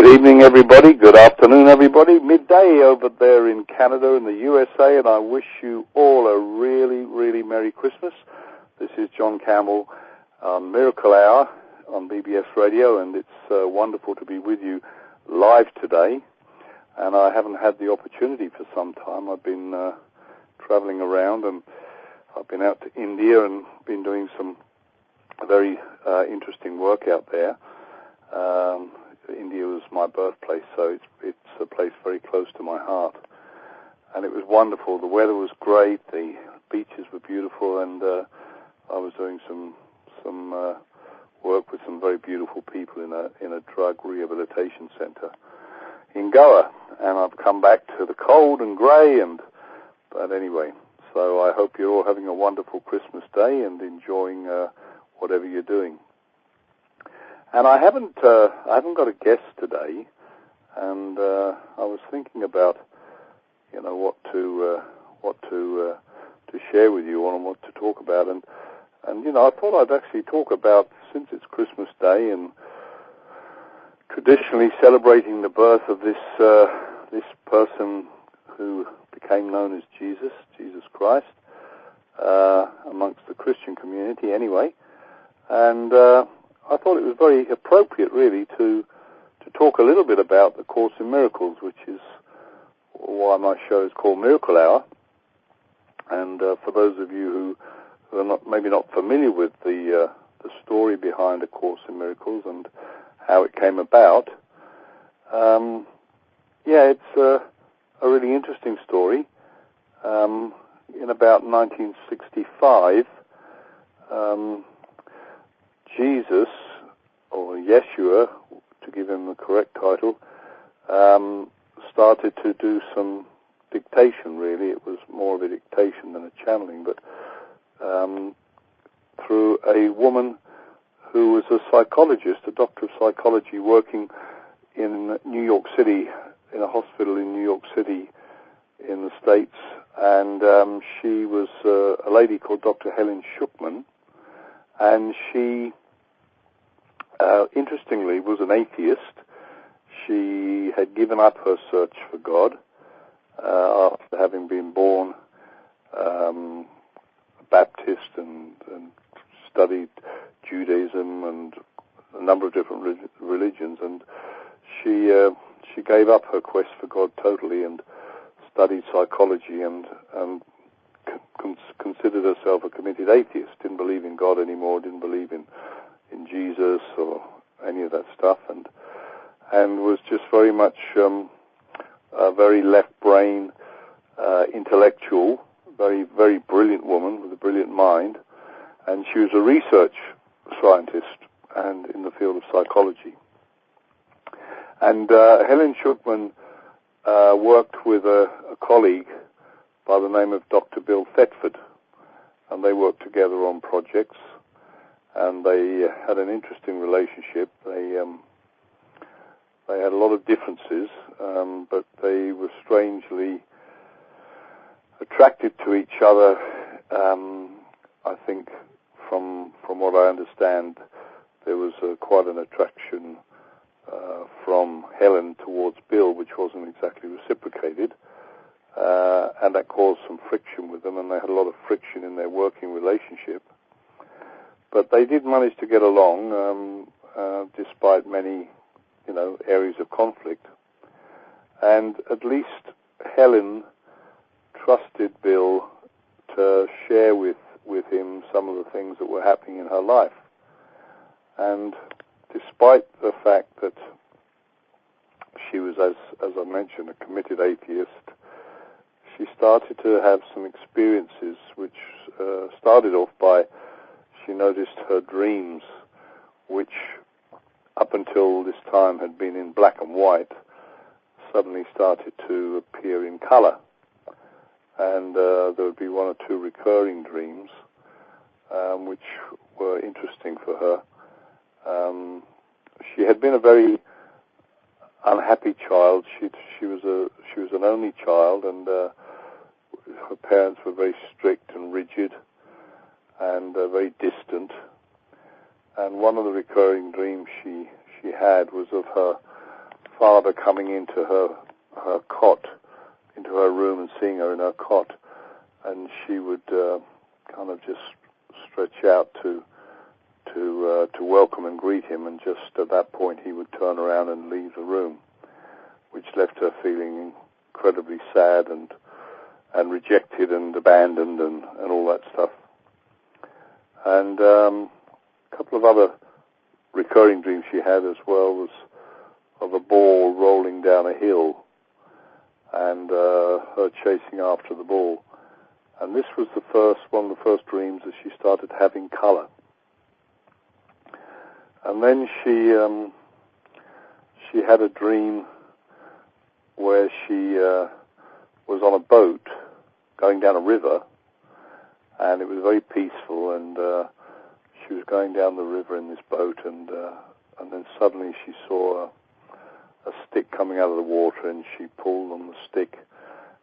Good evening, everybody. Good afternoon, everybody. Midday over there in Canada, in the USA, and I wish you all a really, really Merry Christmas. This is John Campbell on Miracle Hour on BBS Radio, and it's wonderful to be with you live today. And I haven't had the opportunity for some time. I've been traveling around, and I've been out to India and been doing some very interesting work out there. India was my birthplace, so it's a place very close to my heart. And it was wonderful. The weather was great. The beaches were beautiful, and I was doing some work with some very beautiful people in a drug rehabilitation center in Goa. And I've come back to the cold and grey, but anyway. So I hope you're all having a wonderful Christmas day and enjoying whatever you're doing. And I haven't got a guest today, and I was thinking about, what to share with you on and what to talk about, and I thought I'd actually talk about, since it's Christmas Day and traditionally celebrating the birth of this person who became known as Jesus Christ, amongst the Christian community anyway, and I thought it was very appropriate, really, to talk a little bit about the Course in Miracles, which is why my show is called Miracle Hour. And for those of you who are maybe not familiar with the story behind A Course in Miracles and how it came about, it's a really interesting story. In about 1965, Jesus, or Yeshua, to give him the correct title, started to do some dictation, really. It was more of a dictation than a channeling, but through a woman who was a psychologist, a doctor of psychology, working in New York City, in a hospital in New York City in the States, and she was a lady called Dr. Helen Schucman, and she interestingly was an atheist. She had given up her search for God after having been born Baptist and studied Judaism and a number of different religions, and she gave up her quest for God totally and studied psychology and considered herself a committed atheist. Didn't believe in God anymore, didn't believe in Jesus or any of that stuff, and was just very much a very left-brain intellectual, very, very brilliant woman with a brilliant mind, and she was a research scientist and in the field of psychology. And Helen Schucman worked with a colleague by the name of Dr. Bill Thetford, and they worked together on projects, and they had an interesting relationship. They had a lot of differences, but they were strangely attracted to each other. I think, from what I understand, there was quite an attraction from Helen towards Bill, which wasn't exactly reciprocated, and that caused some friction with them, and they had a lot of friction in their working relationship. But they did manage to get along, despite many, areas of conflict. And at least Helen trusted Bill to share with him some of the things that were happening in her life. And despite the fact that she was, as I mentioned, a committed atheist, she started to have some experiences which started off by, she noticed her dreams, which up until this time had been in black and white, suddenly started to appear in color. And there would be one or two recurring dreams, which were interesting for her. She had been a very unhappy child. She was an only child, and her parents were very strict and rigid and very distant. And one of the recurring dreams she had was of her father coming into her cot, into her room and seeing her in her cot, and she would kind of just stretch out to welcome and greet him, and just at that point he would turn around and leave the room, which left her feeling incredibly sad and rejected and abandoned and all that stuff. And a couple of other recurring dreams she had as well was of a ball rolling down a hill and her chasing after the ball. And this was one of the first dreams that she started having color. And then she had a dream where she was on a boat going down a river, and it was very peaceful, and she was going down the river in this boat, and then suddenly she saw a stick coming out of the water, and she pulled on the stick,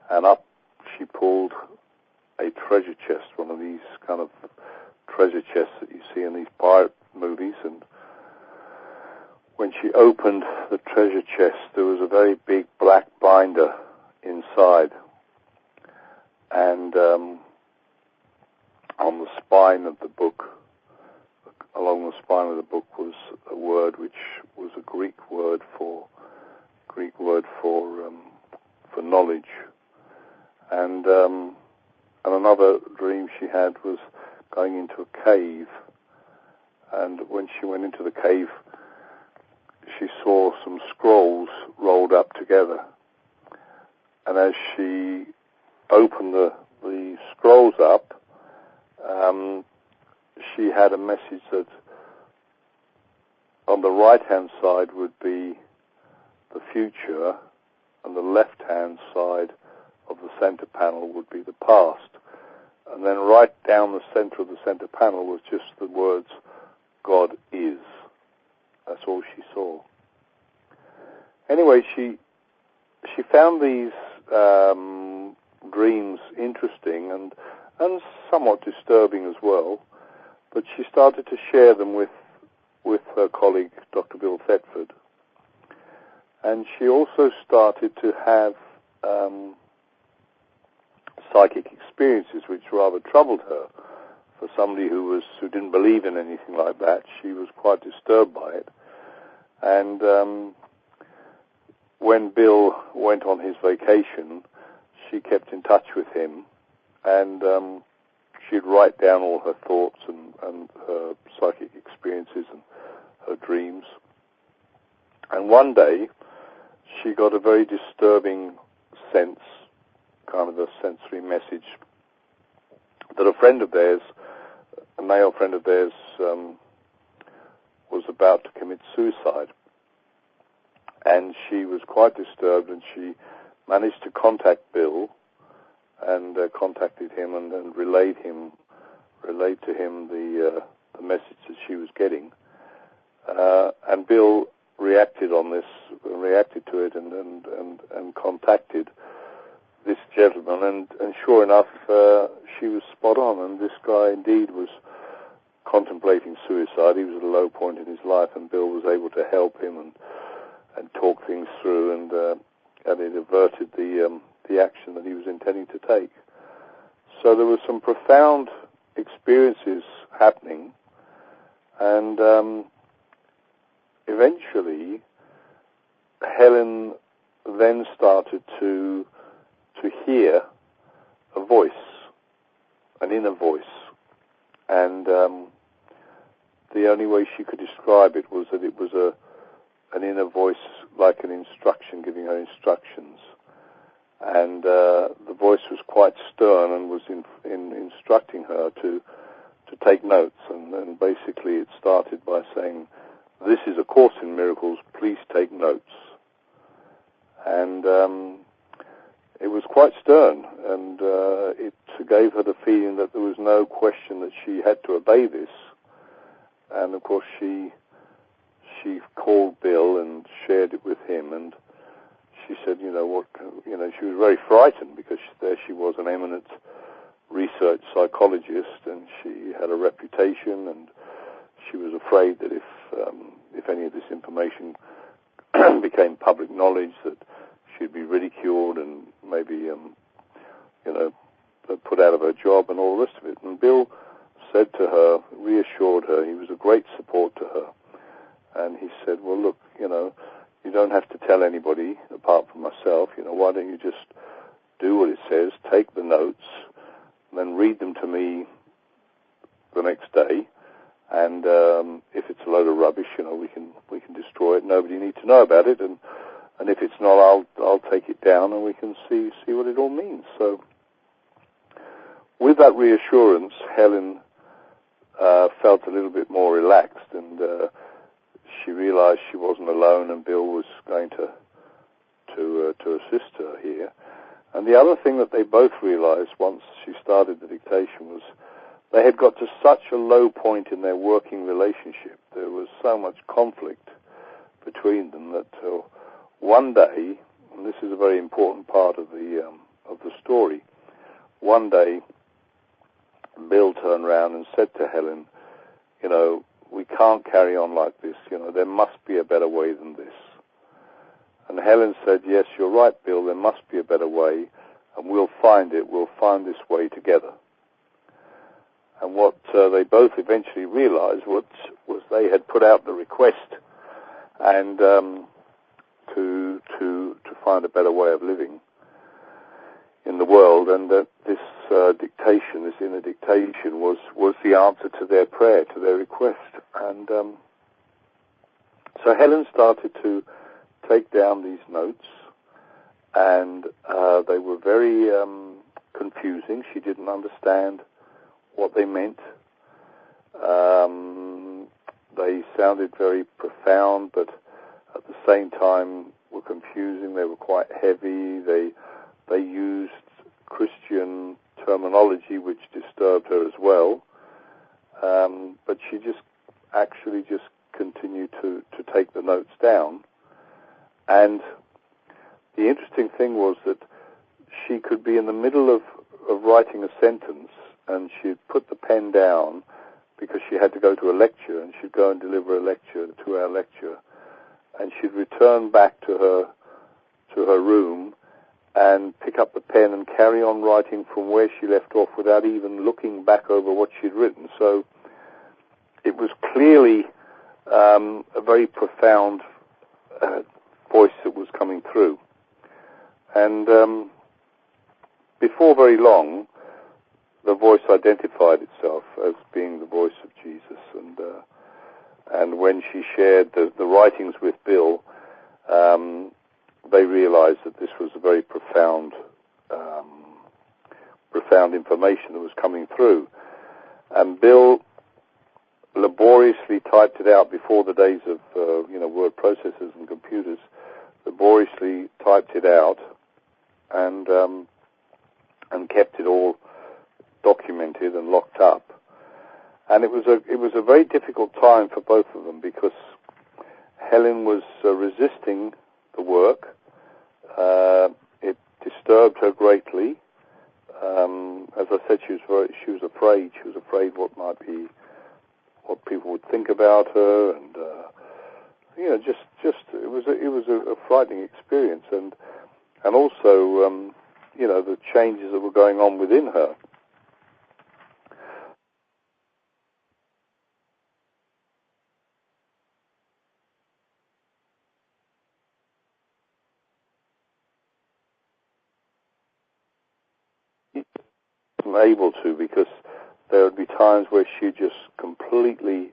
and up she pulled a treasure chest, one of these kind of treasure chests that you see in these pirate movies. And when she opened the treasure chest, there was a very big black binder inside, and on the spine of the book, along the spine of the book, was a word which was a Greek word for knowledge. And another dream she had was going into a cave, and when she went into the cave, she saw some scrolls rolled up together. And as she opened the scrolls up, she had a message that on the right-hand side would be the future, and the left-hand side of the center panel would be the past. And then right down the center of the center panel was just the words, God is. That's all she saw. Anyway, she found these dreams interesting and somewhat disturbing as well, but she started to share them with her colleague, Dr. Bill Thetford. And she also started to have psychic experiences which rather troubled her. For somebody who didn't believe in anything like that, she was quite disturbed by it. And when Bill went on his vacation, she kept in touch with him, and she'd write down all her thoughts and her psychic experiences and her dreams. And one day, she got a very disturbing sense, kind of a sensory message, that a friend of theirs, a male friend of theirs, was about to commit suicide. And she was quite disturbed, and she managed to contact Bill and contacted him and relayed to him the message that she was getting. And Bill reacted to it and contacted this gentleman, and sure enough, she was spot on, and this guy indeed was contemplating suicide. He was at a low point in his life, and Bill was able to help him and talk things through, and it averted the action that he was intending to take. So there were some profound experiences happening, and eventually Helen then started to hear a voice, an inner voice, and the only way she could describe it was that it was an inner voice, like an instruction, giving her instructions. And the voice was quite stern and was instructing her to take notes. And basically it started by saying, "This is a Course in Miracles, please take notes." And it was quite stern, and it gave her the feeling that there was no question that she had to obey this. And of course she called Bill and shared it with him, and she said, she was very frightened, because there she was, an eminent research psychologist, and she had a reputation, and she was afraid that if any of this information became public knowledge that she'd be ridiculed and maybe, put out of her job and all the rest of it. And Bill said to her, reassured her, he was a great support to her. And he said, well, look, you don't have to tell anybody apart from myself. Why don't you just do what it says, take the notes, and then read them to me the next day. And if it's a load of rubbish, we can destroy it. Nobody needs to know about it. And if it's not, I'll take it down and we can see what it all means. So with that reassurance, Helen felt a little bit more relaxed, and she realized she wasn't alone, and Bill was going to assist her here. And the other thing that they both realized once she started the dictation was they had got to such a low point in their working relationship. There was so much conflict between them that one day, and this is a very important part of the story, one day Bill turned around and said to Helen, we can't carry on like this. There must be a better way than this. And Helen said, yes, you're right, Bill, there must be a better way, and we'll find it. We'll find this way together. And what they both eventually realized was they had put out the request and to find a better way of living in the world, and that this dictation, this inner dictation, was the answer to their prayer, to their request. And so Helen started to take down these notes, and they were very confusing. She didn't understand what they meant. They sounded very profound, but at the same time were confusing. They were quite heavy. They used Christian terminology, which disturbed her as well. But she just continued to take the notes down. And the interesting thing was that she could be in the middle of writing a sentence, and she'd put the pen down because she had to go to a lecture, and she'd go and deliver a lecture, a 2-hour lecture, and she'd return back to her room and pick up the pen and carry on writing from where she left off without even looking back over what she'd written. So it was clearly a very profound voice that was coming through. And before very long, the voice identified itself as being the voice of Jesus. And when she shared the writings with Bill, they realized that this was a very profound information that was coming through. And Bill laboriously typed it out before the days of word processors and computers. Laboriously typed it out and kept it all documented and locked up. And it was a very difficult time for both of them, because Helen was resisting the work. It disturbed her greatly. As I said, she was afraid. She was afraid what people would think about her, and it was a frightening experience, and also the changes that were going on within her. Able to, because there would be times where she just completely,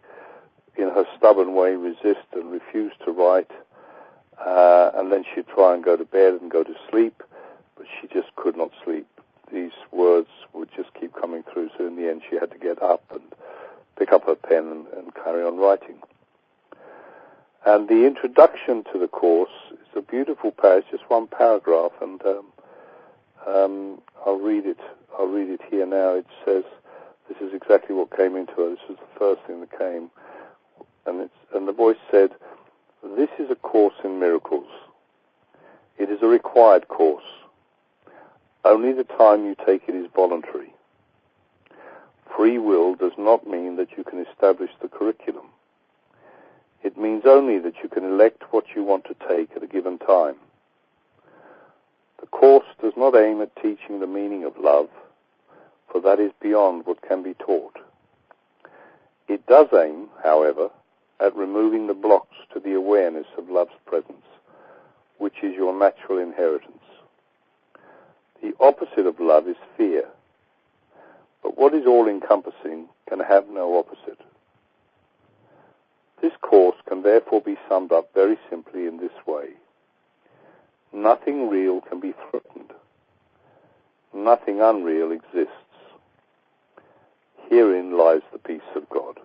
in her stubborn way, resist and refuse to write, and then she'd try and go to bed and go to sleep, but she just could not sleep. These words would just keep coming through, so in the end she had to get up and pick up her pen and carry on writing. And the introduction to the course is a beautiful paragraph, just one paragraph, and I'll read it here now. It says, this is exactly what came into her. This was the first thing that came. And the voice said, this is a course in miracles. It is a required course. Only the time you take it is voluntary. Free will does not mean that you can establish the curriculum. It means only that you can elect what you want to take at a given time. The course does not aim at teaching the meaning of love, for that is beyond what can be taught. It does aim, however, at removing the blocks to the awareness of love's presence, which is your natural inheritance. The opposite of love is fear, but what is all-encompassing can have no opposite. This course can therefore be summed up very simply in this way. Nothing real can be threatened. Nothing unreal exists. Herein lies the peace of God.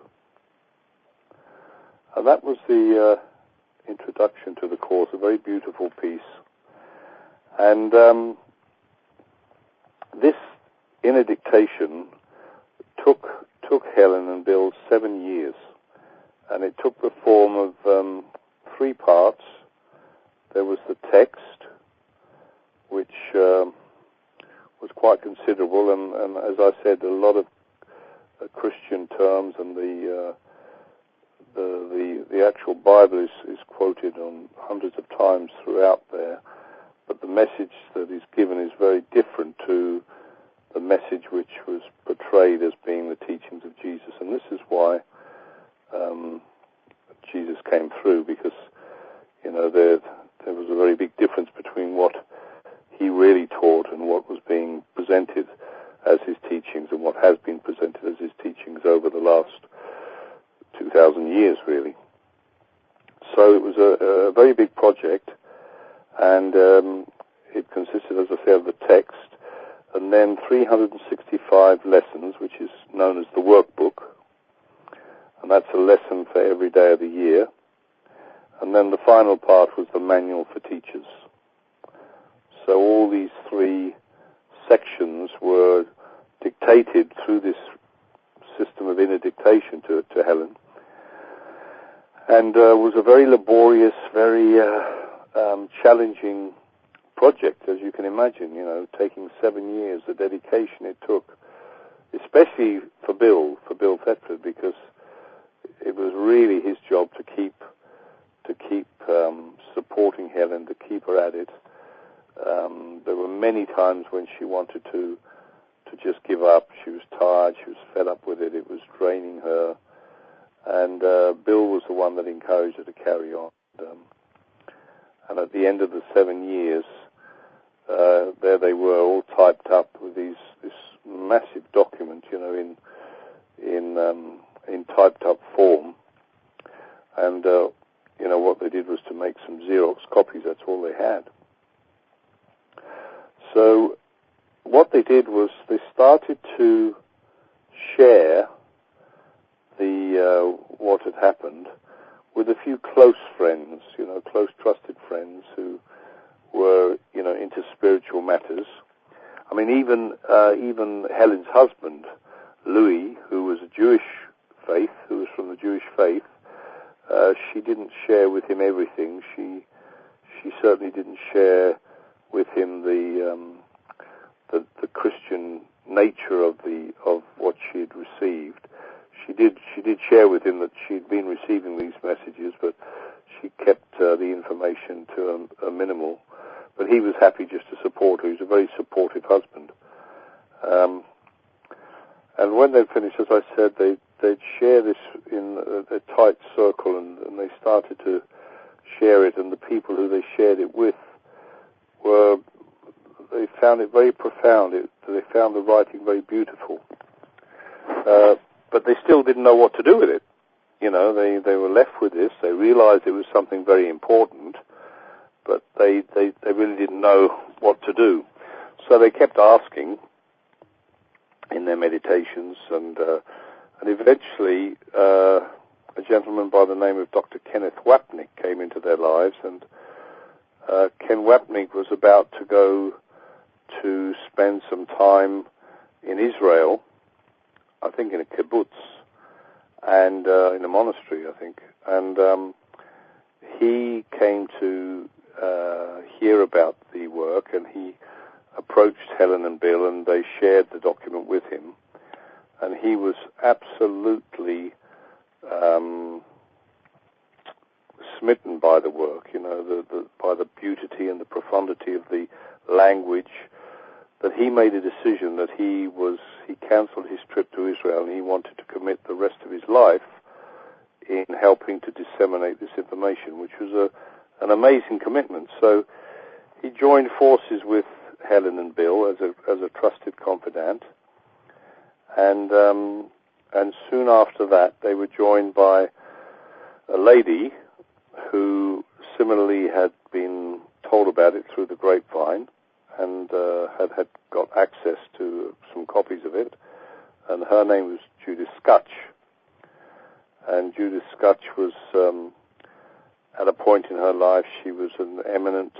And that was the introduction to the course, a very beautiful piece. And this inner dictation took Helen and Bill 7 years. And it took the form of 3 parts. There was the text, which was quite considerable, and as I said, a lot of Christian terms, and the actual Bible is quoted on hundreds of times throughout there. But the message that is given is very different to the message which was portrayed as being the teachings of Jesus, and this is why Jesus came through, because there was a very big difference between what he really taught and what was being presented as his teachings and what has been presented as his teachings over the last 2,000 years, really. So it was a very big project, and it consisted, as I say, of the text, and then 365 lessons, which is known as the workbook, and that's a lesson for every day of the year. And then the final part was the manual for teachers. So all these 3 sections were dictated through this system of inner dictation to Helen, and was a very laborious, very challenging project, as you can imagine, taking 7 years, the dedication it took, especially for Bill Thetford, because it was really his job to keep supporting Helen, to keep her at it. There were many times when she wanted to just give up. She was tired, she was fed up with it, it was draining her, and Bill was the one that encouraged her to carry on. And at the end of the 7 years, there they were, all typed up with this massive document, in typed up form. And what they did was to make some Xerox copies. That's all they had. So what they did was they started to share what had happened with a few close friends, close trusted friends who were, into spiritual matters. I mean, even Helen's husband, Louis, who was from the Jewish faith, she didn't share with him everything. She certainly didn't share with him the Christian nature of what she had received. She did share with him that she'd been receiving these messages, but she kept the information to a minimal. But he was happy just to support her. He was a very supportive husband. And when they'd finished, as I said, they'd share this in a tight circle, and they started to share it, and the people who they shared it with they found it very profound. They found the writing very beautiful. But they still didn't know what to do with it. They were left with this. They realized it was something very important, but they really didn't know what to do. So they kept asking in their meditations, and eventually a gentleman by the name of Dr. Kenneth Wapnick came into their lives, and Ken Wapnick was about to go to spend some time in Israel, I think in a kibbutz, and in a monastery, I think. And he came to hear about the work, and he approached Helen and Bill, and they shared the document with him. And he was absolutely smitten by the work, by the beauty and the profundity of the language, that he made a decision that he cancelled his trip to Israel, and he wanted to commit the rest of his life in helping to disseminate this information, which was an amazing commitment. So he joined forces with Helen and Bill as a trusted confidant, and soon after that they were joined by a lady who similarly had been told about it through the grapevine and had got access to some copies of it, and her name was Judith Skutch. And Judith Skutch was, at a point in her life, she was an eminent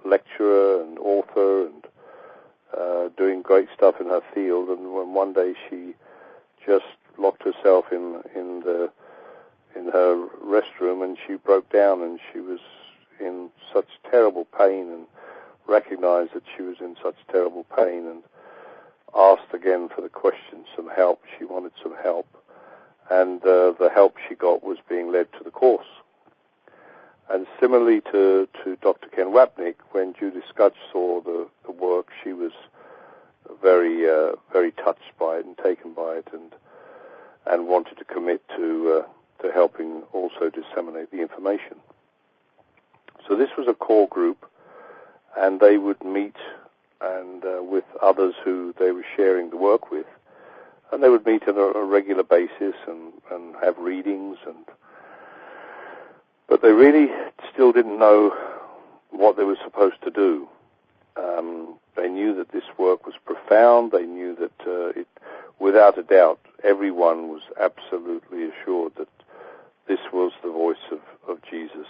lecturer and author and doing great stuff in her field. And when one day she just locked herself in her restroom and she broke down, and she was in such terrible pain, and recognized that she was in such terrible pain, and asked again for the question, some help. She wanted some help. And the help she got was being led to the course. And similarly to Dr. Ken Wapnick, when Judith Skutch saw the work, she was very very touched by it and taken by it, and wanted to commit to helping also disseminate the information. So this was a core group, and they would meet and with others who they were sharing the work with. And they would meet on a regular basis and have readings, but they really still didn't know what they were supposed to do. They knew that this work was profound. They knew that without a doubt, everyone was absolutely assured that this was the voice of Jesus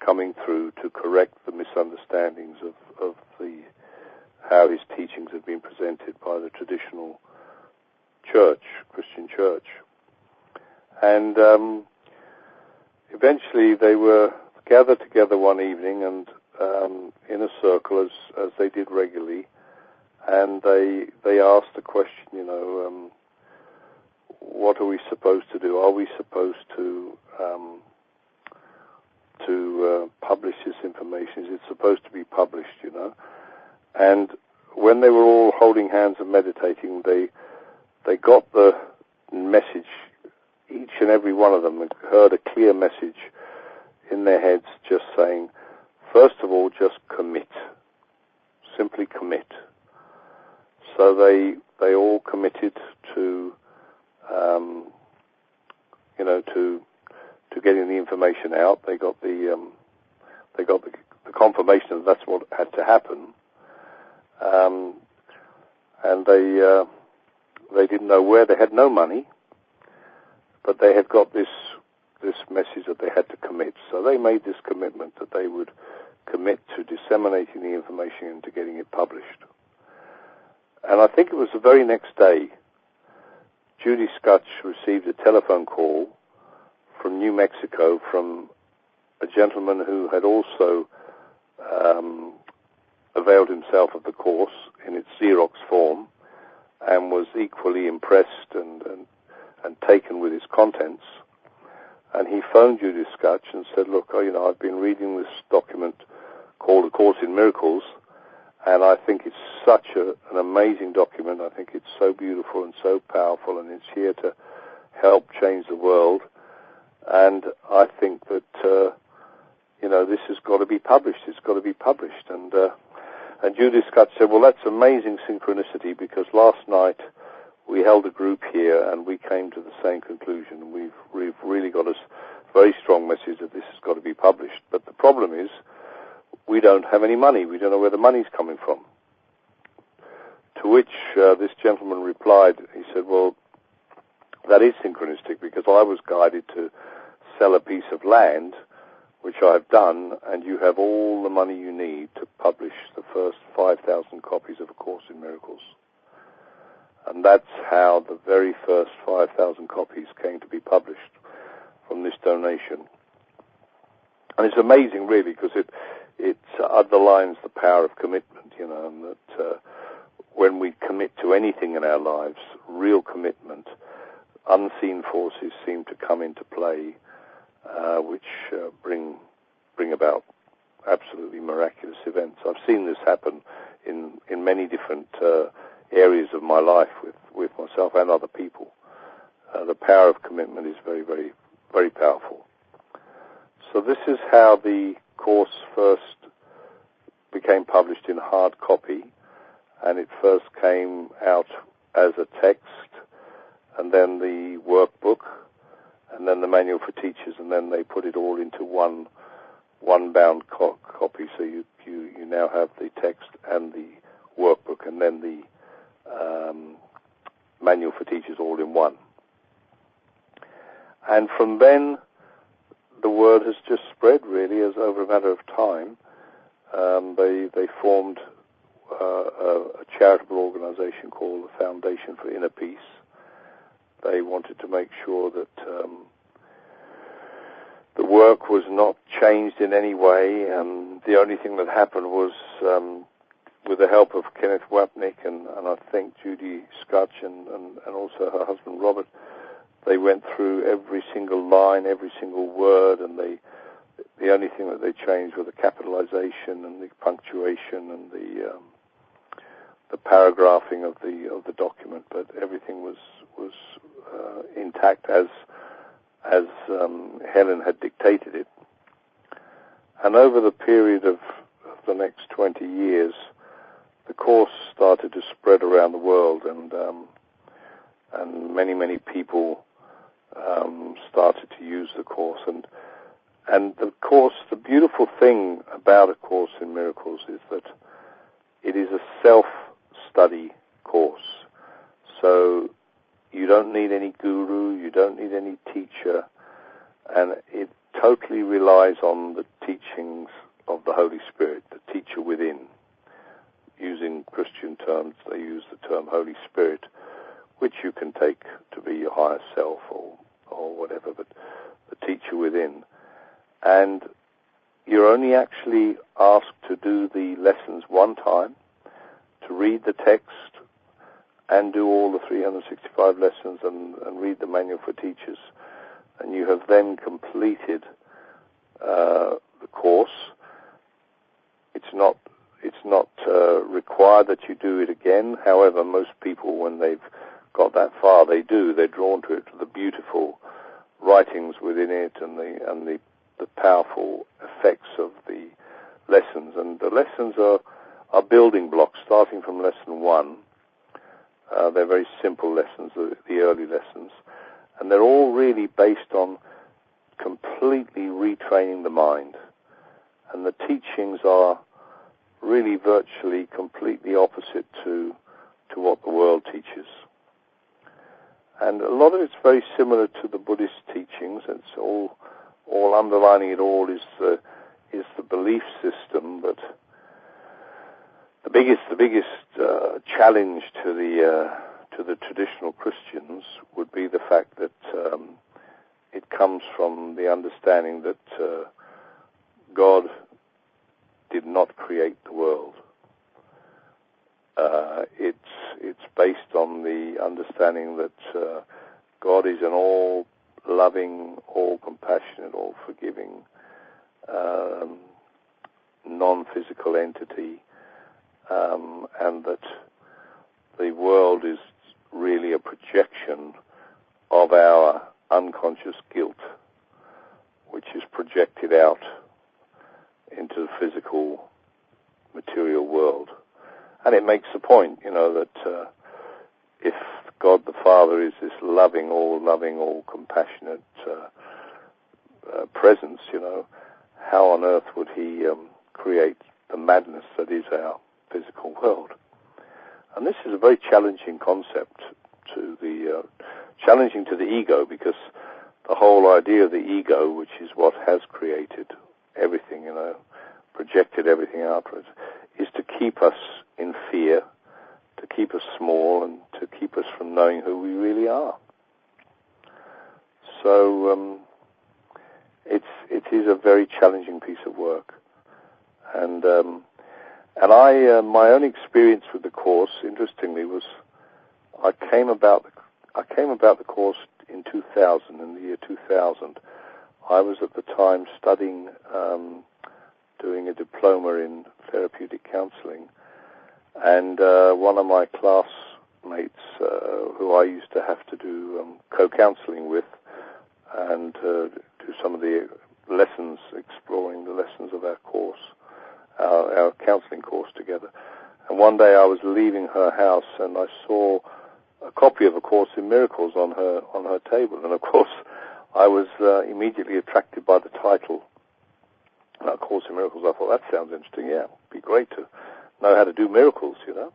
coming through to correct the misunderstandings of how his teachings had been presented by the traditional Christian church. And eventually they were gathered together one evening and in a circle as they did regularly, and they asked the question, what are we supposed to do? Are we supposed to publish this information? Is it supposed to be published, And when they were all holding hands and meditating, they got the message, each and every one of them heard a clear message in their heads just saying, first of all, just commit. Simply commit. So they all committed to getting the information out. They got the confirmation that that's what had to happen. And they didn't know where. They had no money, but they had got this message that they had to commit. So they made this commitment that they would commit to disseminating the information and to getting it published. And I think it was the very next day, Judy Skutch received a telephone call from New Mexico from a gentleman who had also availed himself of the course in its Xerox form and was equally impressed and taken with its contents. And he phoned Judy Skutch and said, look, I've been reading this document called A Course in Miracles, and I think it's such an amazing document. I think it's so beautiful and so powerful, and it's here to help change the world. And I think that, this has got to be published. It's got to be published. And Judy Skutch said, well, that's amazing synchronicity, because last night we held a group here and we came to the same conclusion. We've really got a very strong message that this has got to be published. But the problem is we don't have any money. We don't know where the money's coming from. To which this gentleman replied, he said, well, that is synchronistic, because I was guided to sell a piece of land, which I've done, and you have all the money you need to publish the first 5,000 copies of A Course in Miracles. And that's how the very first 5,000 copies came to be published from this donation. And it's amazing, really, because it underlines the power of commitment, and that when we commit to anything in our lives, real commitment, unseen forces seem to come into play which bring about absolutely miraculous events. I've seen this happen in many different areas of my life with myself and other people. The power of commitment is very, very, very powerful. So this is how the course first became published in hard copy, and it first came out as a text, and then the workbook, and then the manual for teachers, and then they put it all into one bound copy. So you now have the text and the workbook, and then the manual for teachers all in one. And from then, the word has just spread really as over a matter of time. They formed a charitable organization called the Foundation for Inner Peace. They wanted to make sure that the work was not changed in any way. The only thing that happened was, with the help of Kenneth Wapnick and I think Judy Scutch and also her husband Robert, they went through every single line, every single word, and the only thing that they changed were the capitalization and the punctuation and the paragraphing of the document, but everything was intact as Helen had dictated it. And over the period of the next 20 years, the course started to spread around the world, and many people started to use the course. And the course, the beautiful thing about A Course in Miracles is that it is a self-study course. So you don't need any guru, you don't need any teacher, and it totally relies on the teachings of the Holy Spirit, the teacher within. Using Christian terms, they use the term Holy Spirit, which you can take to be your higher self or whatever, but the teacher within. And you're only actually asked to do the lessons one time, to read the text and do all the 365 lessons and read the manual for teachers. And you have then completed the course. It's not required that you do it again. However, most people, when they've got that far, they do. They're drawn to it, to the beautiful writings within it and the powerful effects of the lessons. And the lessons are building blocks, starting from lesson 1. They're very simple lessons, the early lessons. And they're all really based on completely retraining the mind. And the teachings are really virtually completely opposite to what the world teaches. And a lot of it's very similar to the Buddhist teachings. It's all underlining it all is the belief system. But the biggest challenge to the traditional Christians would be the fact that it comes from the understanding that God did not create the world. It's based on the understanding that God is an all-loving, all-compassionate, all-forgiving, non-physical entity, and that the world is really a projection of our unconscious guilt, which is projected out into the physical, material world. And it makes the point, that if God the Father is this loving, all compassionate presence, how on earth would He create the madness that is our physical world? And this is a very challenging concept challenging to the ego, because the whole idea of the ego, which is what has created everything, projected everything outwards, is to keep us in fear, to keep us small, and to keep us from knowing who we really are. So it is a very challenging piece of work, and I my own experience with the course, interestingly, was I came about the course in 2000. In the year 2000, I was at the time studying, doing a diploma in therapeutic counselling, and one of my classmates, who I used to have to do co-counselling with, and do some of the lessons, exploring the lessons of our course, our counselling course together. And one day I was leaving her house, and I saw a copy of A Course in Miracles on her table, and of course I was immediately attracted by the title, A Course in Miracles. I thought, that sounds interesting. Yeah, it'd be great to know how to do miracles, you know.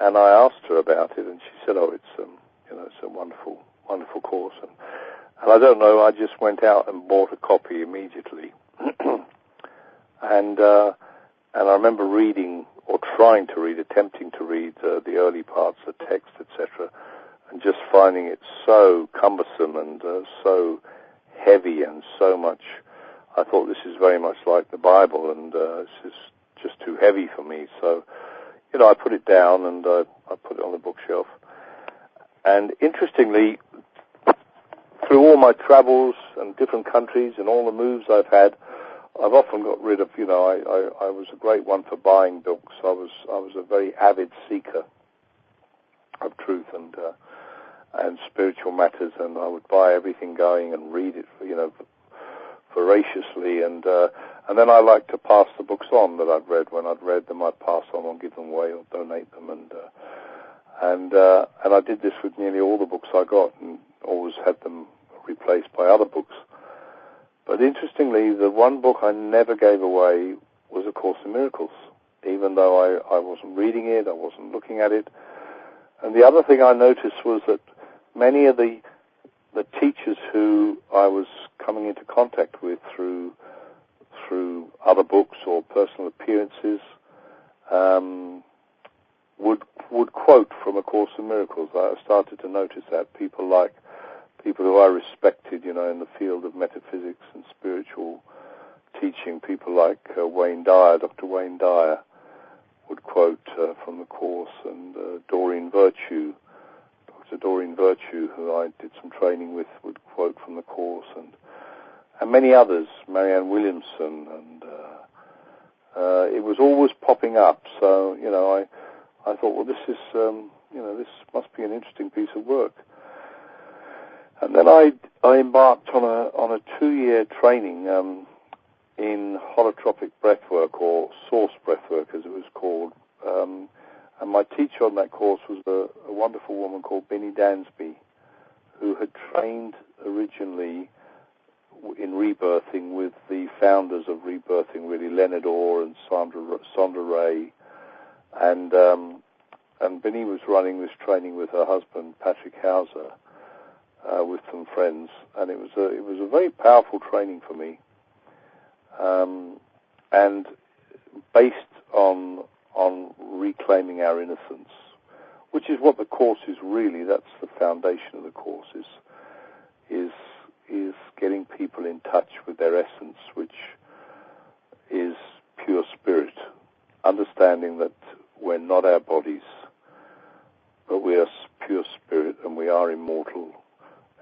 And I asked her about it, and she said, "Oh, it's it's a wonderful, wonderful course." And I don't know, I just went out and bought a copy immediately, and I remember reading, or trying to read, attempting to read the early parts of the text, etc., and just finding it so cumbersome and so heavy and so much. I thought, this is very much like the Bible, and this is just too heavy for me. So, I put it down, and I put it on the bookshelf. And interestingly, through all my travels and different countries and all the moves I've had, I've often got rid of, I was a great one for buying books. I was a very avid seeker of truth and spiritual matters, and I would buy everything going and read it, voraciously, and then I like to pass the books on that I've read. When I'd read them, I'd pass on or give them away or donate them, and I did this with nearly all the books I got, and always had them replaced by other books. But interestingly, the one book I never gave away was A Course in Miracles, even though I wasn't reading it, I wasn't looking at it. And the other thing I noticed was that many of the teachers who I was coming into contact with through other books or personal appearances would quote from A Course in Miracles. I started to notice that people who I respected, in the field of metaphysics and spiritual teaching, people like Wayne Dyer, Dr. Wayne Dyer, would quote from the Course, and Doreen Virtue, Dr. Doreen Virtue, who I did some training with, would quote from the Course, and many others, Marianne Williamson, and it was always popping up. So, I thought, well, this is, this must be an interesting piece of work. And then I embarked on a 2-year training in holotropic breathwork, or source breathwork as it was called. And my teacher on that course was a wonderful woman called Binny Dansby, who had trained originally in rebirthing with the founders of rebirthing, really, Leonard Orr and Sondra Ray. And Binny was running this training with her husband, Patrick Hauser, with some friends, and it was a very powerful training for me, and based on reclaiming our innocence, which is what the Course is really. That's the foundation of the Course, is getting people in touch with their essence, which is pure spirit, understanding that we're not our bodies, but we are pure spirit, and we are immortal,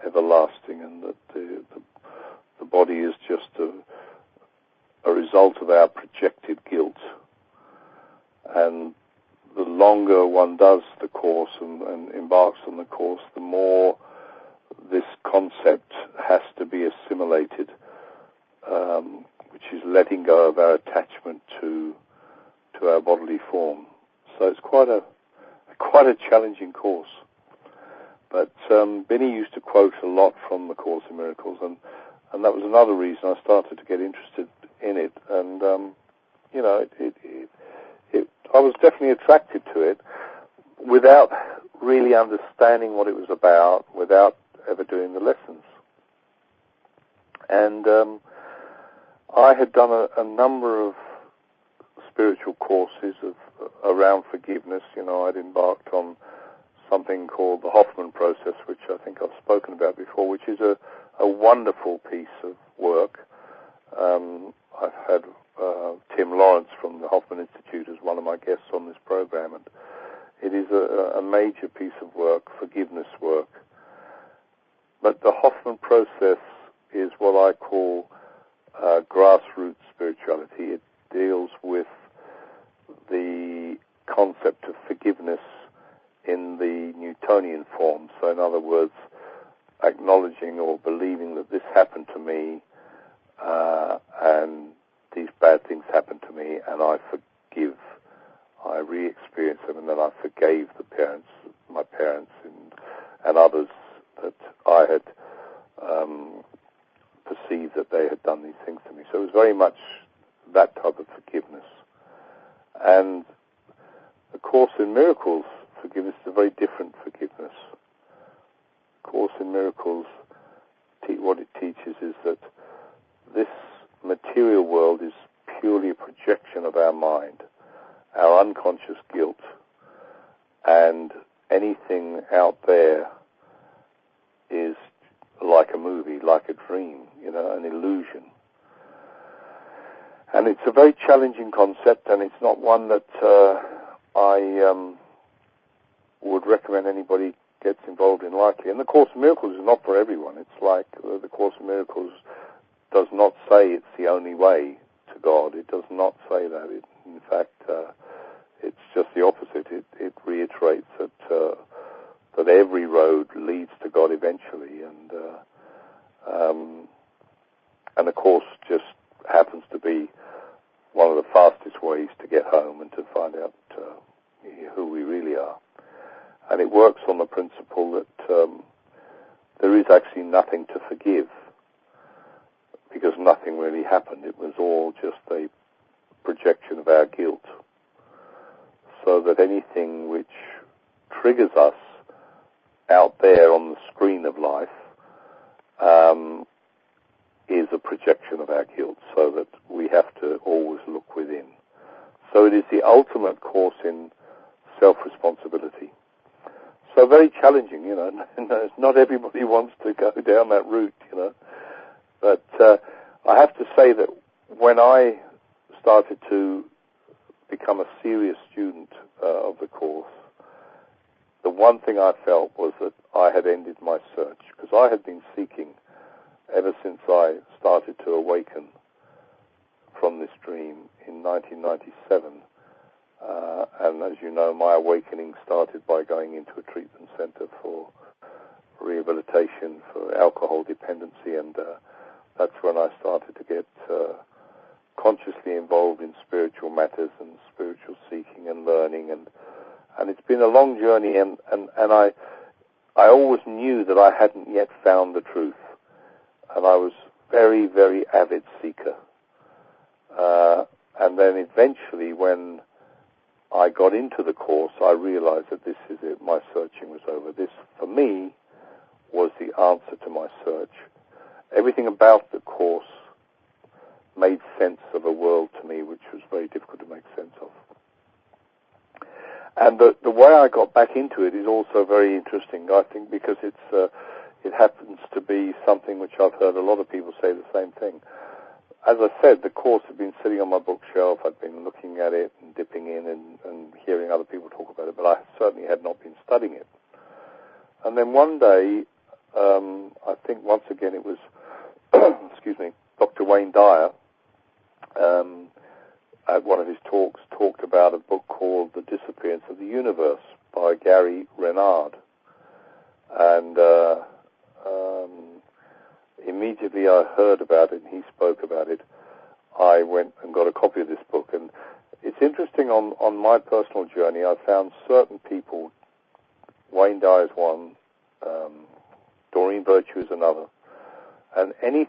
everlasting, and that the body is just a result of our projected guilt. And the longer one does the Course and embarks on the Course, the more this concept has to be assimilated, which is letting go of our attachment to our bodily form. So it's quite a challenging course. But Binny used to quote a lot from the Course in Miracles, and that was another reason I started to get interested in it. And I was definitely attracted to it without really understanding what it was about, without ever doing the lessons. And I had done a number of spiritual courses around forgiveness. I'd embarked on something called the Hoffman process, which I think I've spoken about before, which is a wonderful piece of work. I've had Tim Lawrence from the Hoffman Institute as one of my guests on this program, and it is a major piece of work, forgiveness work. But the Hoffman process is what I call grassroots spirituality. It deals with the concept of forgiveness in the Newtonian form. So in other words, acknowledging or believing that this happened to me and these bad things happened to me, and I forgive. I re-experienced them, and then I forgave my parents and others that I had perceived that they had done these things to me. So it was very much that type of forgiveness. And the Course in Miracles forgiveness is a very different forgiveness. Course in Miracles, what it teaches is that this material world is purely a projection of our mind, our unconscious guilt, and anything out there is like a movie, like a dream, an illusion. And it's a very challenging concept, and it's not one that I would recommend anybody gets involved in lightly. And the Course in Miracles is not for everyone. It's like the Course in Miracles does not say it's the only way to God. It does not say that. In fact, it's just the opposite. It reiterates that every road leads to God eventually, and the Course just happens to be one of the fastest ways to get home and to find out who we really are. And it works on the principle that there is actually nothing to forgive, because nothing really happened. It was all just a projection of our guilt. So that anything which triggers us out there on the screen of life is a projection of our guilt, so that we have to always look within. So it is the ultimate course in self-responsibility. So very challenging, not everybody wants to go down that route, But I have to say that when I started to become a serious student of the Course, the one thing I felt was that I had ended my search, because I had been seeking ever since I started to awaken from this dream in 1997. And as you know, my awakening started by going into a treatment center for rehabilitation for alcohol dependency, and that's when I started to get consciously involved in spiritual matters and spiritual seeking and learning, and it's been a long journey, and I always knew that I hadn't yet found the truth, and I was very, very avid seeker. And then eventually, when I got into the Course, I realized that this is it. My searching was over. This, for me, was the answer to my search. Everything about the Course made sense of a world to me which was very difficult to make sense of. And the way I got back into it is also very interesting, I think, because it happens to be something which I've heard a lot of people say the same thing. As I said, the Course had been sitting on my bookshelf. I'd been looking at it and dipping in and hearing other people talk about it, but I certainly had not been studying it. And then one day, I think once again it was, Dr. Wayne Dyer, at one of his talks, talked about a book called The Disappearance of the Universe by Gary Renard. And immediately I heard about it and he spoke about it. I went and got a copy of this book. And it's interesting, on my personal journey, I found certain people, Wayne Dyer is one, Doreen Virtue is another, and any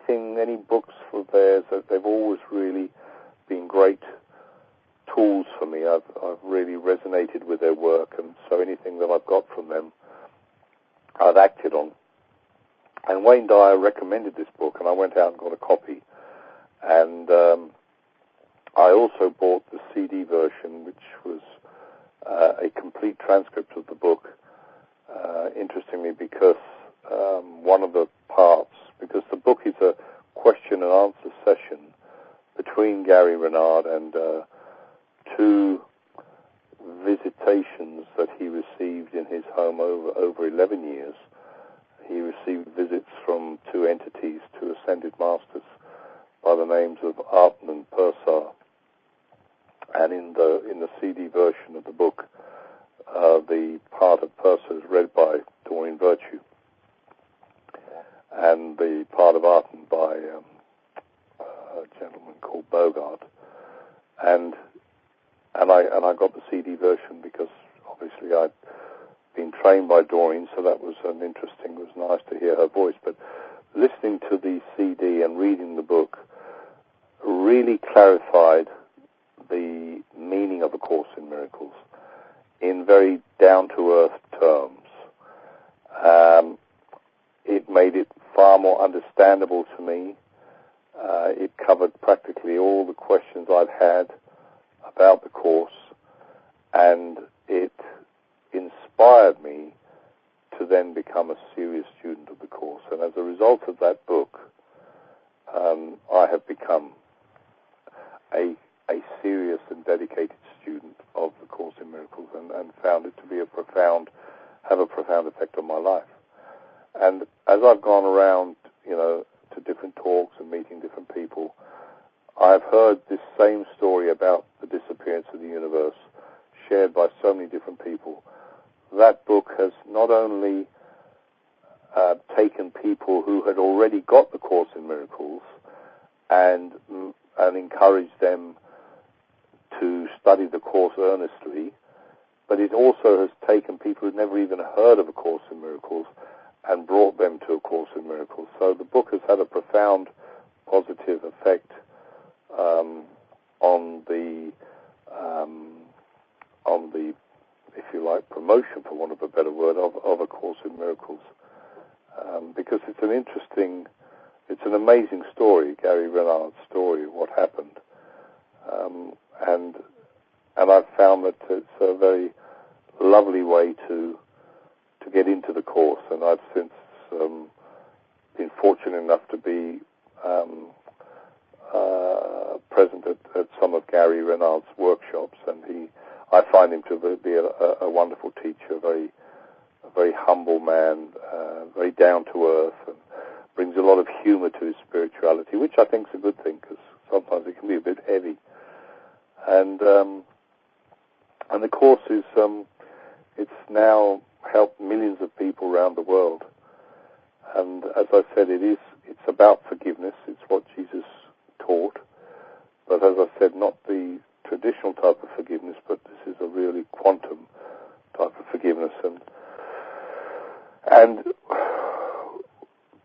books for theirs, that they've always really been great tools for me. I've really resonated with their work, and so anything that I've got from them, I've acted on. And Wayne Dyer recommended this book, and I went out and got a copy. And I also bought the CD version, which was a complete transcript of the book, interestingly, because one of the parts, because the book is a question and answer session between Gary Renard and two visitations that he received in his home over 11 years. He received visits from two entities, two ascended by the names of Arten and Pursar. And in the CD version of the book, the part of Pursar is read by Doreen Virtue, and the part of Arten by a gentleman called Bogart. And I got the CD version because obviously I'd been trained by Doreen, so that was interesting. It was nice to hear her voice. But listening to the CD and reading the book really clarified the meaning of A Course in Miracles in very down-to-earth terms. It made it far more understandable to me. It covered practically all the questions I'd had about the Course, and it inspired me to then become a serious student of the Course. And as a result of that book, I have become a serious and dedicated student of the Course in Miracles, and found it to be have a profound effect on my life. And as I've gone around, to different talks and meeting different people, I've heard this same story about the disappearance of the universe shared by so many different people. That book has not only taken people who had already got the Course in Miracles and encouraged them to study the Course earnestly, but it also has taken people who'd never even heard of A Course in Miracles and brought them to A Course in Miracles. So the book has had a profound positive effect on the, if you like, promotion, for want of a better word, of A Course in Miracles, because it's an amazing story, Gary Renard's story of what happened, and I've found that it's a very lovely way to get into the Course, and I've since been fortunate enough to be present at some of Gary Renard's workshops, and I find him to be a wonderful teacher, a very humble man, very down to earth, and brings a lot of humor to his spirituality, which I think is a good thing, because sometimes it can be a bit heavy. And the Course is it's now helped millions of people around the world. And as I said, it's about forgiveness. It's what Jesus taught. But as I said, not the traditional type of forgiveness, but this is a really quantum type of forgiveness. And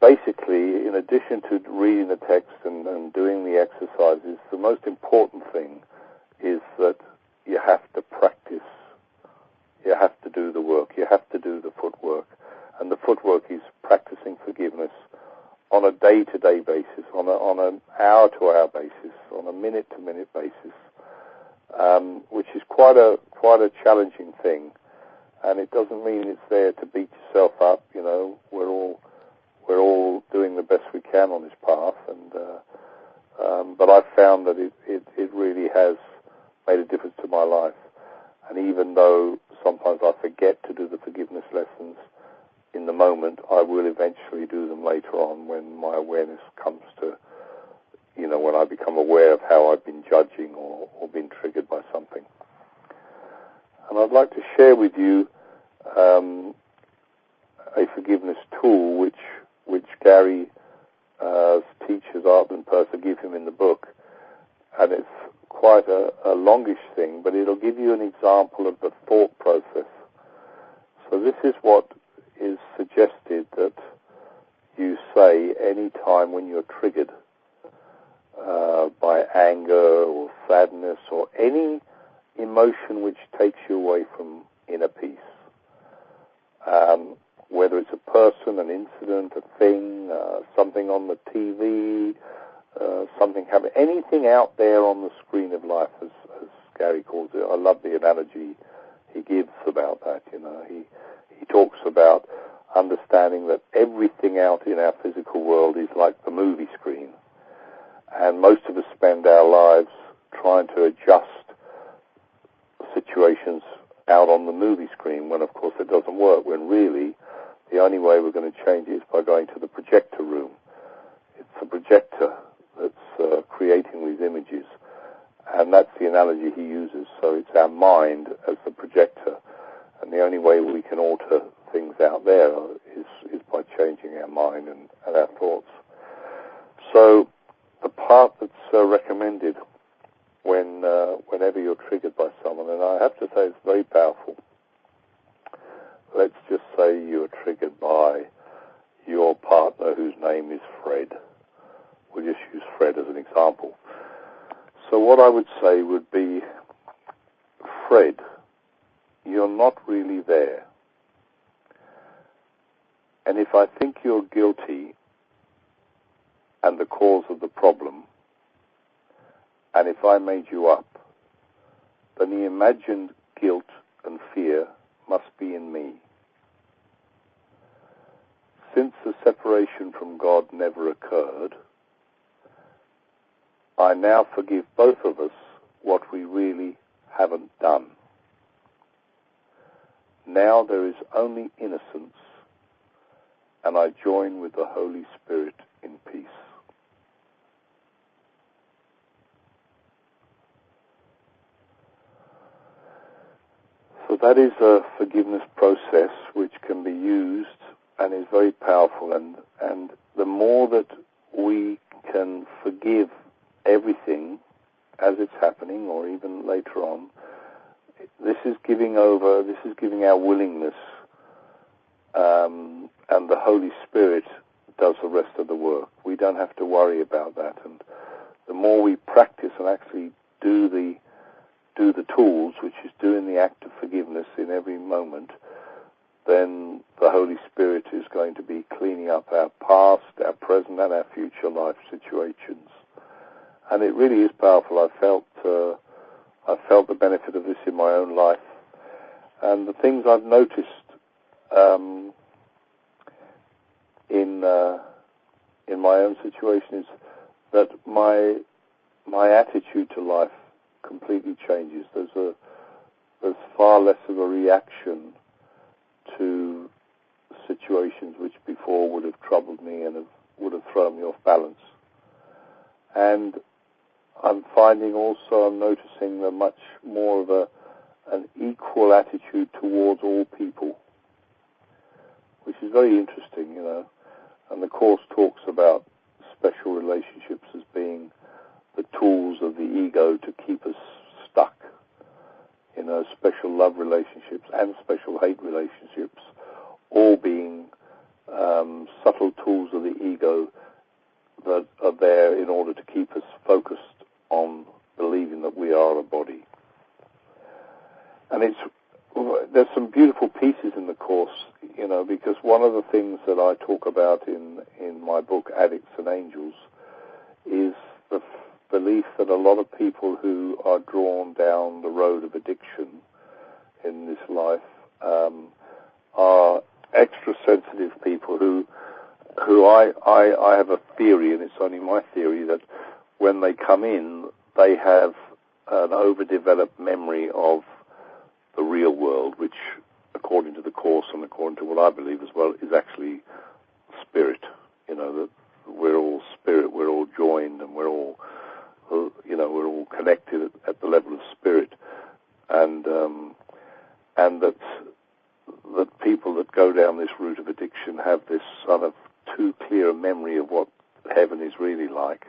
basically, in addition to reading the text and doing the exercises, the most important thing is that you have to practice. You have to do the work. You have to do the footwork. And the footwork is practicing forgiveness on a day-to-day basis, on an hour-to-hour basis, on a minute-to-minute basis, which is quite a challenging thing. And it doesn't mean it's there to beat yourself up. We're all doing the best we can on this path, but I've found that it really has made a difference to my life. And even though sometimes I forget to do the forgiveness lessons in the moment, I will eventually do them later on when my awareness comes to, when I become aware of how I've been judging or been triggered by something. And I'd like to share with you a forgiveness tool which Gary's teachers, Arten and Pursar, give him in the book. And it's quite a longish thing, but it'll give you an example of the thought process. So this is what is suggested that you say any time when you're triggered by anger or sadness or any emotion which takes you away from inner peace. Whether it's a person, an incident, a thing, something on the TV, something happening, anything out there on the screen of life, as Gary calls it. I love the analogy he gives about that. He talks about understanding that everything out in our physical world is like the movie screen, and most of us spend our lives trying to adjust situations out on the movie screen, when of course it doesn't work, when really the only way we're going to change it is by going to the projector room. It's the projector that's images. And that's the analogy he uses. So it's our mind as the projector. And the only way we can alter things out there is by changing our mind and our thoughts. So the part that's recommended whenever you're triggered by someone, and I have to say it's very powerful. Let's just say you're triggered by your partner whose name is Fred. We'll just use Fred as an example. So what I would say would be, Fred, you're not really there. And if I think you're guilty and the cause of the problem, and if I made you up, then the imagined guilt and fear must be in me. Since the separation from God never occurred, I now forgive both of us what we really haven't done. Now there is only innocence, and I join with the Holy Spirit in peace. So that is a forgiveness process which can be used and is very powerful. And the more that we can forgive everything as it's happening, or even later on, this is giving our willingness, and the Holy Spirit does the rest of the work. We don't have to worry about that. And the more we practice and actually do the tools, which is doing the act of forgiveness in every moment, then the Holy Spirit is going to be cleaning up our past, our present, and our future life situations. And it really is powerful. I felt the benefit of this in my own life. And the things I've noticed in my own situation is that my attitude to life completely changes. There's far less of a reaction to situations which before would have troubled me and would have thrown me off balance. And I'm noticing a much more of an equal attitude towards all people, which is very interesting, And the Course talks about special relationships as being the tools of the ego to keep us stuck. Special love relationships and special hate relationships, all being subtle tools of the ego that are there in order to keep us focused on believing that we are a body. And there's some beautiful pieces in the Course, because one of the things that I talk about in my book, Addicts and Angels, is the belief that a lot of people who are drawn down the road of addiction in this life are extra sensitive people who I have a theory, and it's only my theory, that when they come in, they have an overdeveloped memory of the real world, which, according to the Course and according to what I believe as well, is actually spirit. That we're all spirit, we're all joined, and we're all connected at the level of spirit, and that people that go down this route of addiction have this sort of too clear a memory of what heaven is really like,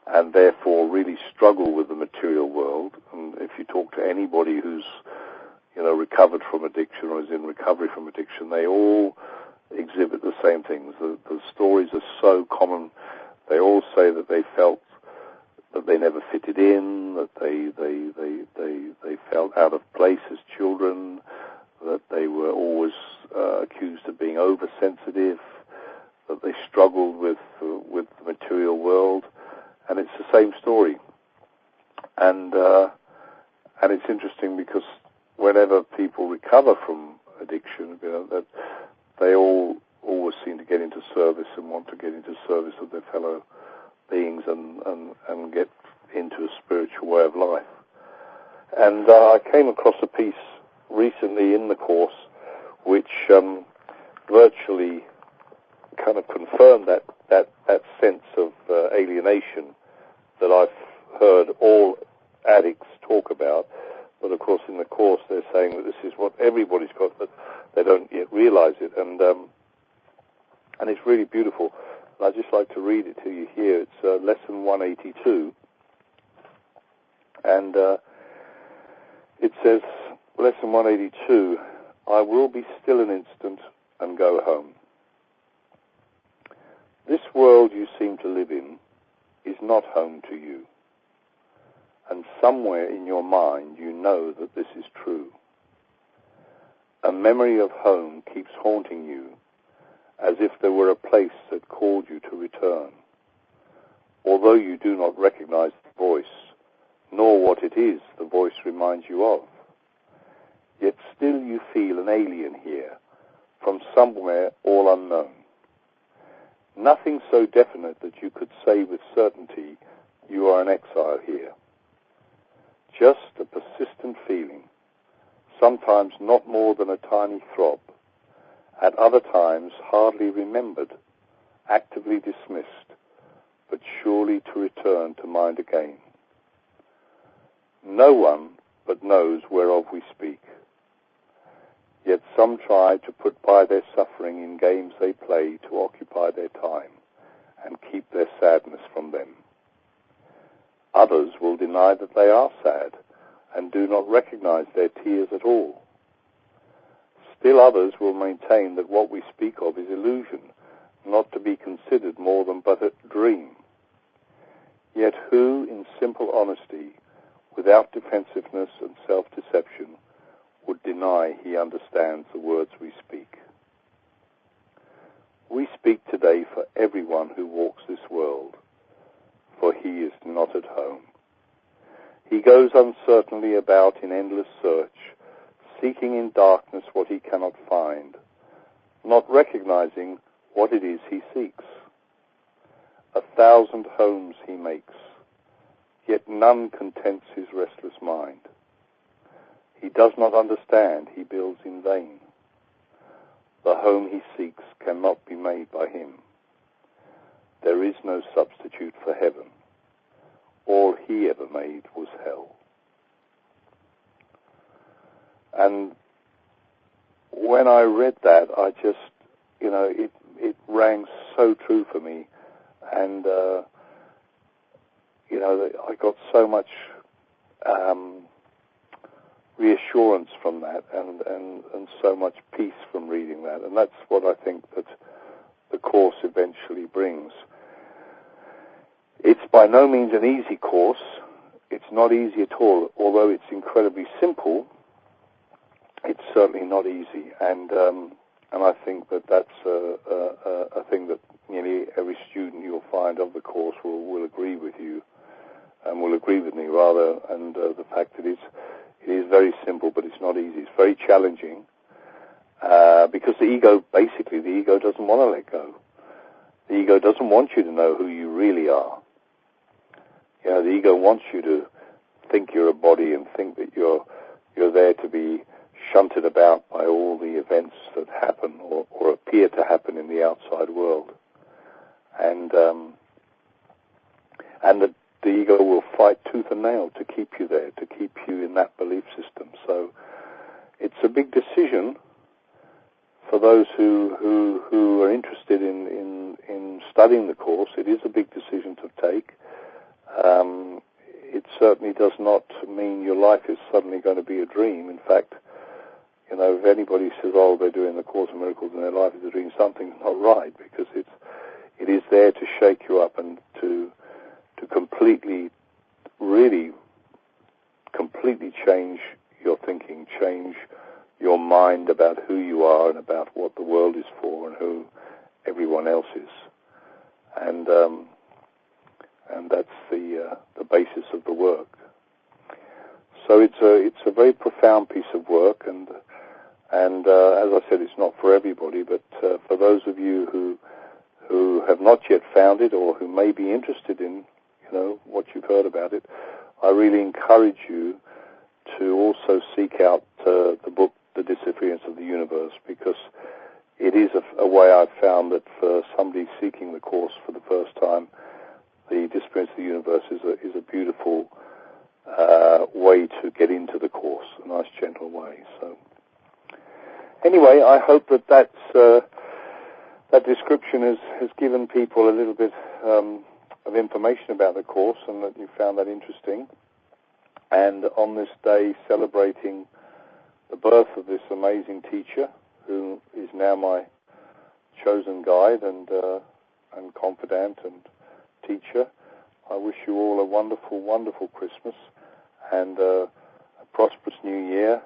and therefore really struggle with the material world. And if you talk to anybody who's recovered from addiction or is in recovery from addiction, they all exhibit the same things. The stories are so common. They all say that they felt that they never fitted in, that they felt out of place as children, that they were always accused of being oversensitive, that they struggled with the material world, and it's the same story. And it's interesting because whenever people recover from addiction, that they all always seem to get into service and want to get into service of their fellow beings and get into a spiritual way of life. And I came across a piece recently in the Course which virtually kind of confirmed that sense of alienation that I've heard all addicts talk about. But of course, in the Course, they're saying that this is what everybody's got, but they don't yet realize it. And it's really beautiful. And I'd just like to read it to you here. It's lesson 182. And it says, lesson 182, I will be still an instant and go home. This world you seem to live in is not home to you. And somewhere in your mind you know that this is true. A memory of home keeps haunting you, as if there were a place that called you to return. Although you do not recognize the voice, nor what it is the voice reminds you of, yet still you feel an alien here, from somewhere all unknown. Nothing so definite that you could say with certainty you are an exile here. Just a persistent feeling, sometimes not more than a tiny throb, at other times hardly remembered, actively dismissed, but surely to return to mind again. No one but knows whereof we speak. Yet some try to put by their suffering in games they play to occupy their time and keep their sadness from them. Others will deny that they are sad and do not recognize their tears at all. Still others will maintain that what we speak of is illusion, not to be considered more than but a dream. Yet who, in simple honesty, without defensiveness and self-deception, would deny he understands the words we speak? We speak today for everyone who walks this world, for he is not at home. He goes uncertainly about in endless search, seeking in darkness what he cannot find, not recognizing what it is he seeks. 1,000 homes he makes, yet none contents his restless mind. He does not understand, he builds in vain. The home he seeks cannot be made by him. There is no substitute for heaven. All he ever made was hell. And when I read that, I just, it rang so true for me. And, I got so much reassurance from that and so much peace from reading that. And that's what I think that the Course eventually brings. It's by no means an easy course. It's not easy at all. Although it's incredibly simple, it's certainly not easy. And I think that that's a thing that nearly every student you'll find of the Course will agree with you, and will agree with me rather. And the fact that it is very simple, but it's not easy. It's very challenging because the ego doesn't want to let go. The ego doesn't want you to know who you really are. The ego wants you to think you're a body and think that you're there to be shunted about by all the events that happen or appear to happen in the outside world. And the ego will fight tooth and nail to keep you there, to keep you in that belief system. So it's a big decision for those who are interested in studying the Course. It is a big decision to take. It certainly does not mean your life is suddenly going to be a dream. In fact, if anybody says, they're doing the Course in Miracles and their life is a dream, something's not right, because it is there to shake you up and to completely, really completely change your thinking, change your mind about who you are and about what the world is for and who everyone else is. And that's the basis of the work. So it's a very profound piece of work, and as I said, it's not for everybody, but for those of you who have not yet found it or who may be interested in what you've heard about it, I really encourage you to also seek out the book, The Disappearance of the Universe, because it is a way I've found that for somebody seeking the Course for the first time, the Disappearance of the Universe is a beautiful way to get into the course, a nice gentle way. So anyway, I hope that description has given people a little bit of information about the course, and that you found that interesting. And on this day, celebrating the birth of this amazing teacher, who is now my chosen guide and confidant and teacher, I wish you all a wonderful, wonderful Christmas and a prosperous New Year,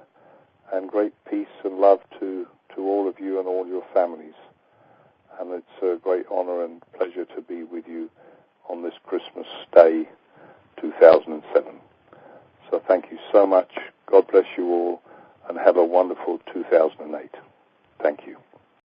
and great peace and love to all of you and all your families. And it's a great honor and pleasure to be with you on this Christmas Day 2007. So thank you so much. God bless you all, and have a wonderful 2008. Thank you.